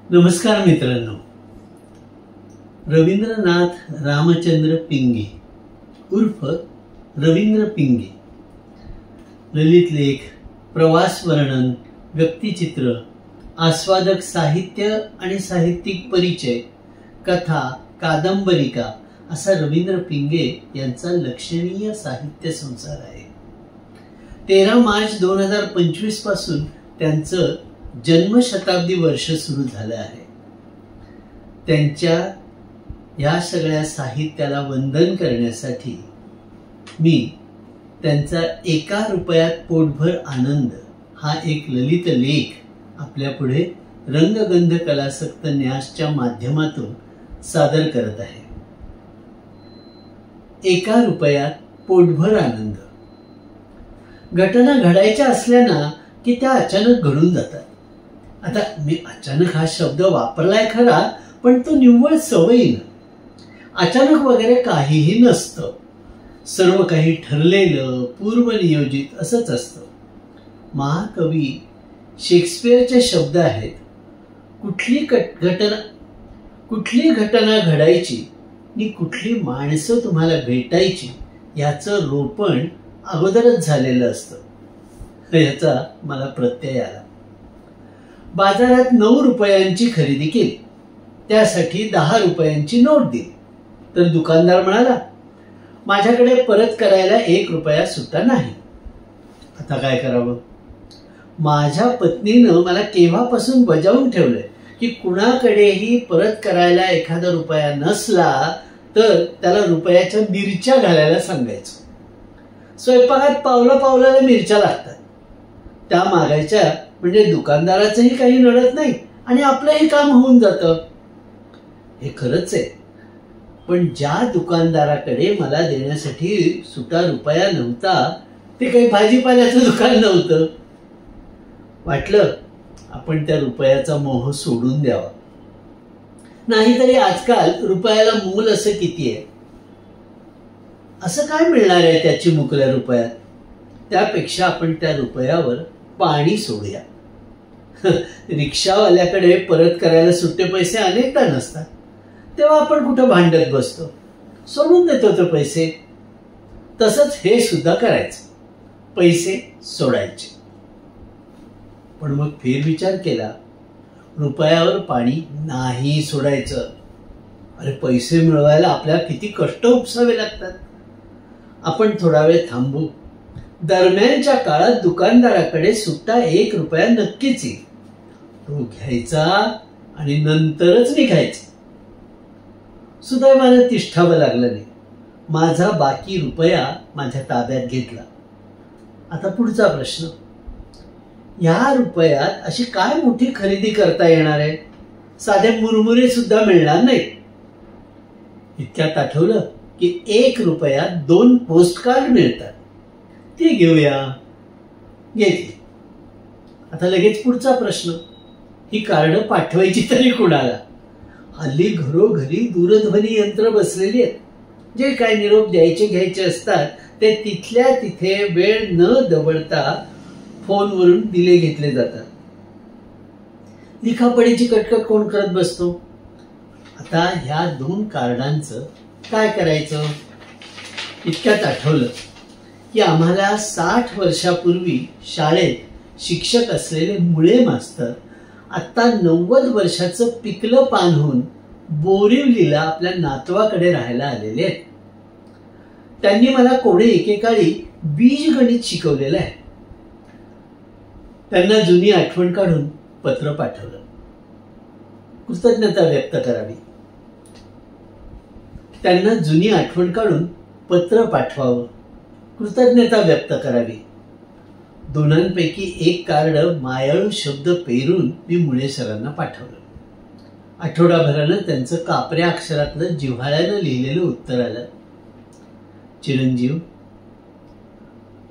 नमस्कार मित्रांनो. रवींद्रनाथ रामचंद्र पिंगे उर्फ रवींद्र पिंगे ललित लेख, प्रवास वर्णन, व्यक्तिचित्र, आस्वादक साहित्य आणि साहित्यिक परिचय, कथा, कादंबरिका असा रवींद्र पिंगे यांचा लक्षणीय साहित्य संसार आहे. 13 मार्च 2025 पासून त्यांचं जन्मशताब्दी वर्ष सुरू झालं आहे. त्यांच्या या सगळ्या साहित्याला वंदन करण्यासाठी मी त्यांचा 1 रुपयात पोटभर आनंद हा एक ललित लेख आपल्या पुढे रंगगंध कलासक्त न्यासच्या माध्यमातून सादर करत आहे. 1 रुपयात पोटभर आनंद. घटना घडायच्या असल्याना की त्या अचानक घडून जातात. आता मी अचानक हा शब्द वापरलाय खरा, पण तो निव्वळ सवयीनं. अचानक वगैरे काहीही नसतं. सर्व काही ठरलेलं, पूर्वनियोजित असंच असतं. महाकवी शेक्सपियरचे शब्द आहेत, कुठली घटना घडायची आणि कुठली माणसं तुम्हाला भेटायची याचं रोपण अगोदरच झालेलं असतं. याचा मला प्रत्यय आला. बाजारात 9 रुपयांची खरेदी केली. त्यासाठी 10 रुपयांची नोट दिली. तर दुकानदार म्हणाला, माझ्याकडे परत करायला 1 रुपया सुट्टा नाही. आता काय करावं? माझ्या पत्नीनं मला केव्हापासून बजावून ठेवलंय की कुणाकडेही परत करायला 1 रुपया नसला तर त्याला रुपयाच्या मिरच्या घालायला सांगायचं. स्वयंपाकात पावलाला मिरच्या लागतात. त्या मागायच्या म्हणजे दुकानदाराचंही काही नडत नाही आणि आपलंही काम होऊन जातं. हे खरंच आहे. पण ज्या दुकानदाराकडे मला देण्यासाठी सुट्टा रुपया नव्हता ते काही भाजीपाल्याचं दुकान नव्हतं. वाटलं आपण त्या रुपयाचा मोह सोडून द्यावा. नाहीतरी आजकाल रुपयाला मूल असं किती आहे. असं काय मिळणार आहे त्या चिमुकल्या रुपयात? त्यापेक्षा आपण त्या रुपयावर पाणी सोडूया. रिक्षावाल्याकडे परत करायला सुट्टे पैसे अनेकदा नसतात. तेव्हा आपण कुठं भांडत बसतो, सोडून देतो ते पैसे. तसंच हे सुद्धा करायचं, पैसे सोडायचे. पण मग फेरविचार केला, रुपयावर पाणी नाही सोडायचं. अरे पैसे मिळवायला आपल्याला किती कष्ट उपसावे लागतात. आपण थोडा वेळ थांबू. दरम्यानच्या काळात दुकानदाराकडे सुट्टा 1 रुपया नक्कीच येईल. तो घ्यायचा आणि नंतरच निघायचा. सुदैवानं तिष्ठावं लागलं नाही. माझा बाकी रुपया माझ्या ताब्यात घेतला. आता पुढचा प्रश्न, या रुपयात अशी काय मोठी खरेदी करता येणार आहे? साधे मुरमुरे सुद्धा मिळणार नाही. इतक्यात आठवलं की 1 रुपयात 2 पोस्टकार्ड मिळतात. ते घेऊया. घेतली. आता लगेच पुढचा प्रश्न, ही कार्ड पाठवायची तरी कुणाला? हल्ली घरोघरी दूरध्वनी यंत्र बसलेली आहेत. जे काय निरोप द्यायचे घ्यायचे असतात ते तिथल्या तिथे वेळ न दवडता फोनवरून दिले घेतले जातात. लिखापडीची कटकट कोण करत बसतो? आता ह्या 2 कार्डांचं काय करायचं? इतक्यात आठवलं की आम्हाला 60 वर्षापूर्वी शाळेत शिक्षक असलेले मुळे मास्तर आता 90 वर्षाचं पिकलं पान होऊन बोरिवलीला आपल्या नातवाकडे राहायला आलेले आहेत. त्यांनी मला कोडे एकेकाळी बीजगणित शिकवलेलं आहे. त्यांना जुनी आठवण काढून पत्र पाठवलं. कृतज्ञता व्यक्त करावी. त्यांना जुनी आठवण काढून पत्र पाठवावं, कृतज्ञता व्यक्त करावी. दोनांपैकी 1 कार्ड मायाळू शब्द पेरून मी मुळे सरांना पाठवलं. आठवडाभरानं त्यांचं कापऱ्या अक्षरातलं जिव्हाळ्यानं लिहिलेलं उत्तर आलं. चिरंजीव,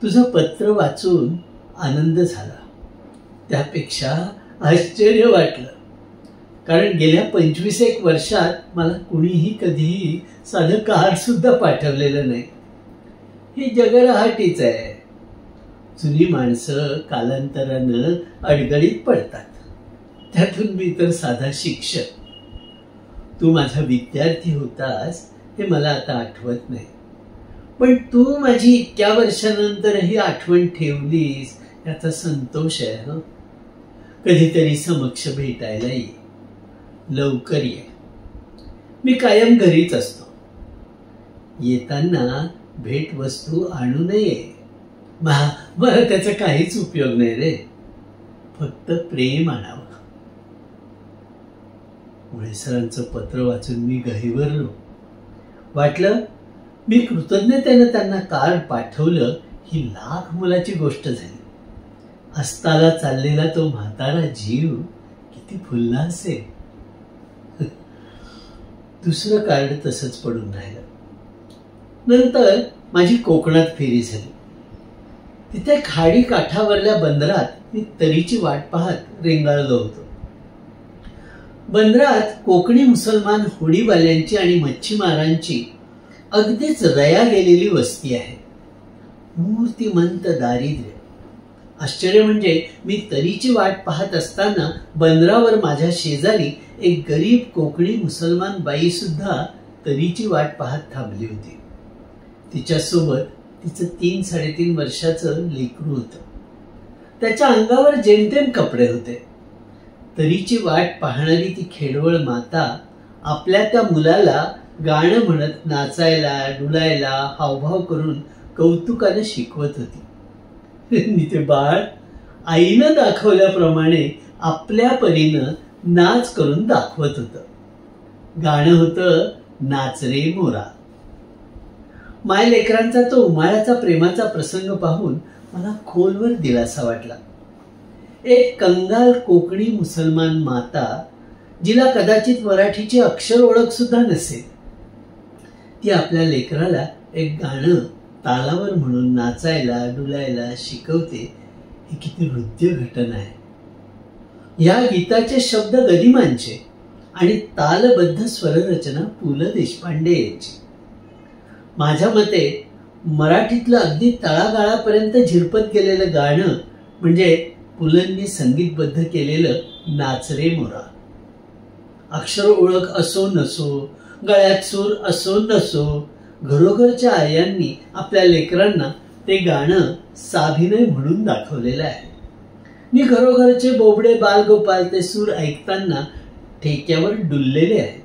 तुझं पत्र वाचून आनंद झाला. त्यापेक्षा आश्चर्य वाटलं. कारण गेल्या 25 वर्षात मला कुणीही कधीही साधं कार्ड सुद्धा पाठवलेलं नाही. ही जगरहाटीच आहे. जुनी माणसं कालांतरानं अडगळीत पडतात. त्यातून मी तर साधा शिक्षक. तू माझा विद्यार्थी होतास हे मला आता आठवत नाही, पण तू माझी इतक्या वर्षानंतरही आठवण ठेवलीस याचा संतोष आहे. हं, कधीतरी समक्ष भेटायला ये, लवकर ये. मी कायम घरीच असतो. येताना भेटवस्तू आणू नये. मला त्याचा काहीच उपयोग नाही रे. फक्त प्रेम आणावं. मुळे सरांचं पत्र वाचून मी गहिवरलो. वाटलं मी कृतज्ञतेनं त्यांना कार्ड पाठवलं ही लाख मोलाची गोष्ट झाली. अस्ताला चाललेला तो म्हातारा जीव किती फुलला असेल. दुसरं कार्ड तसंच पडून राहिलं. नंतर माझी कोकणात फेरी झाली. तिथे खाडी काठावरल्या बंदरात मी तरीची वाट पाहत रेंगाळलो होतो. बंदरात कोकणी मुसलमान होडीवाल्यांची आणि मच्छीमारांची अगदीच रया गेलेली वस्ती आहे. मूर्तिमंत दारिद्र्य. आश्चर्य म्हणजे मी तरीची वाट पाहत असताना बंदरावर माझ्या शेजारी एक गरीब कोकणी मुसलमान बाई सुद्धा तरीची वाट पाहत थांबली होती. तिच्यासोबत तिचं 3-3.5 वर्षाचं लेकरू होतं. त्याच्या अंगावर जेमतेम कपडे होते. तरीची वाट पाहणारी ती खेडवळ माता आपल्या त्या मुलाला गाणं म्हणत नाचायला डुलायला हावभाव करून कौतुकाने शिकवत होती. ते बाळ आईनं दाखवल्याप्रमाणे आपल्या परीनं नाच करून दाखवत होतं. गाणं होतं नाच रे मोरा. माय लेकरांचा तो उमाळ्याचा प्रेमाचा प्रसंग पाहून मला खोलवर दिलासा वाटला. एक कंगाल कोकणी मुसलमान माता, जिला कदाचित मराठीची अक्षर ओळख सुद्धा नसेल, ती आपल्या लेकराला एक गाणं तालावर म्हणून नाचायला डुलायला शिकवते. ही किती हृदय घटना आहे. या गीताचे शब्द गदिमांचे आणि तालबद्ध स्वररचना पु ल देशपांडे यांची. माझ्या मते मराठीतलं अगदी तळागाळापर्यंत झिरपत गेलेलं गाणं म्हणजे पुलंनी संगीतबद्ध केलेलं नाच रे मोरा. अक्षर ओळख असो नसो, गळ्यात सूर असो नसो, घरोघरच्या आयांनी आपल्या लेकरांना ते गाणं साभिनय म्हणून दाखवलेलं आहे. मी घरोघरचे बोबडे बालगोपाल ते सूर ऐकताना ठेक्यावर डुललेले आहेत.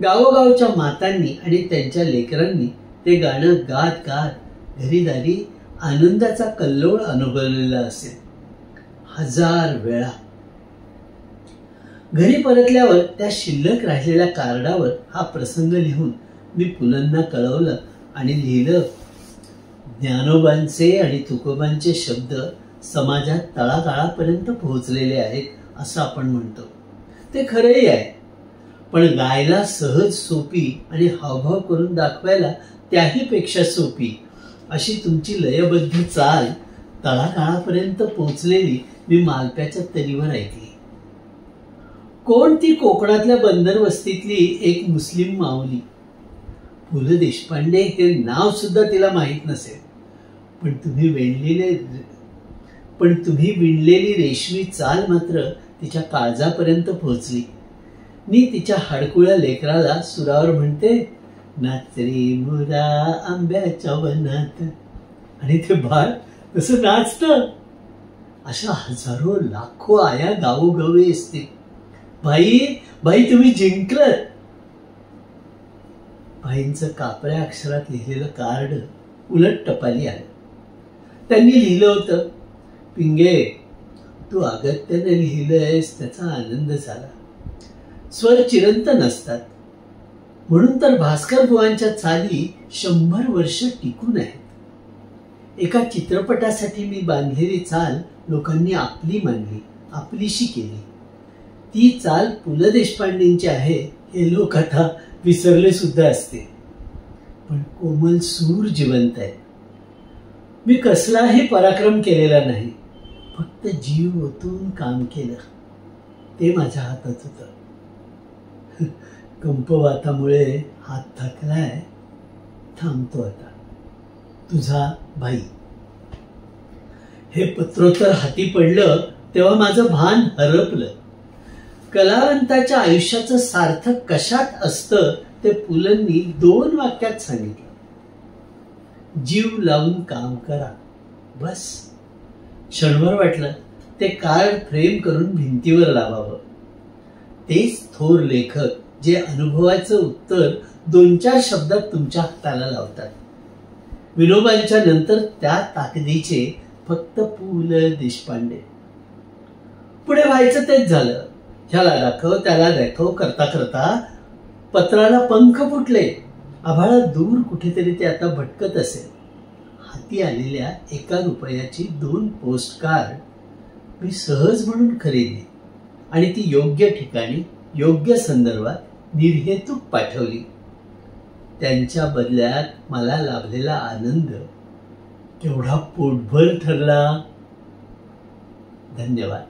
गावोगावच्या मातांनी आणि त्यांच्या लेकरांनी ते गाणं गात गात घरीदारी आनंदाचा कल्लोळ अनुभवलेला असेल 1000 वेळा. घरी परतल्यावर त्या शिल्लक राहिलेल्या कार्डावर हा प्रसंग लिहून मी पुलंना कळवलं आणि लिहिलं, ज्ञानोबांचे आणि तुकोबांचे शब्द समाजात तळागाळापर्यंत पोहोचलेले आहेत असं आपण म्हणतो. ते खरंही आहे, पण गायला सहज सोपी आणि हावभाव करून दाखवायला त्याही पेक्षा सोपी अशी तुमची लयबद्ध चाल तळागाळापर्यंत पोहोचलेली मी मालप्याच्या तरीवर ऐकली. कोण ती कोकणातल्या बंदर वस्तीतली एक मुस्लिम माऊली. पु ल देशपांडे हे नाव सुद्धा तिला माहीत नसेल, पण तुम्ही विणलेली रेशमी चाल मात्र तिच्या काळजापर्यंत पोहोचली. मी तिच्या हाडकुळ्या लेकराला सुरावर म्हणते, नाच रे मोरा आंब्याच्या वनात, आणि ते बाळ तसं नाचतं. अशा हजारो लाखो आया गावोगावी असतील. भाई भाई तुम्ही जिंकलं. भाईंचं कापड्या अक्षरात लिहिलेलं कार्ड उलट टपाली आलं. त्यांनी लिहिलं होतं, पिंगे तू अगत्याने लिहिलंयस त्याचा आनंद झाला. स्वर चिरंतन असतात म्हणून तर भास्कर बुवांच्या चाली 100 वर्ष टिकून आहेत. एका चित्रपटासाठी मी बांधलेली चाल लोकांनी आपली मानली, आपलीशी केली. ती चाल पु ल देशपांडेंची आहे हे लोक आता विसरले सुद्धा असते, पण कोमल सूर जिवंत आहे. मी कसलाही पराक्रम केलेला नाही, फक्त जीव ओतून काम केलं. ते माझ्या हातात होतं. कंपवातामुळे हात थकलाय, थांबतो आता. तुझा भाई. हे पत्रोत्तर हाती पडलं तेव्हा माझं भान हरपलं. कलावंताच्या आयुष्याचं सार्थक कशात असतं ते पुलंनी 2 वाक्यात सांगितलं. जीव लावून काम करा, बस. क्षणभर वाटलं ते कार्ड फ्रेम करून भिंतीवर लावावं. तेच थोर लेखक जे अनुभवाचं उत्तर 2-4 शब्दात तुमच्या हाताला लावतात. विनोबांच्या नंतर त्या ताकदीचे फक्त पु ल देशपांडे. पुढे व्हायचं तेच झालं. ह्याला दाखव त्याला दाखव करता करता पत्राला पंख फुटले. आभाळात दूर कुठेतरी ते आता भटकत असेल. हाती आलेल्या 1 रुपयाची 2 पोस्टकार्ड मी सहज म्हणून खरेदी आणि ती योग्य ठिकाणी योग्य संदर्भात निर्हेतुक पाठवली. त्यांच्या बदल्यात मला लाभलेला आनंद केवढा पोटभर ठरला. धन्यवाद.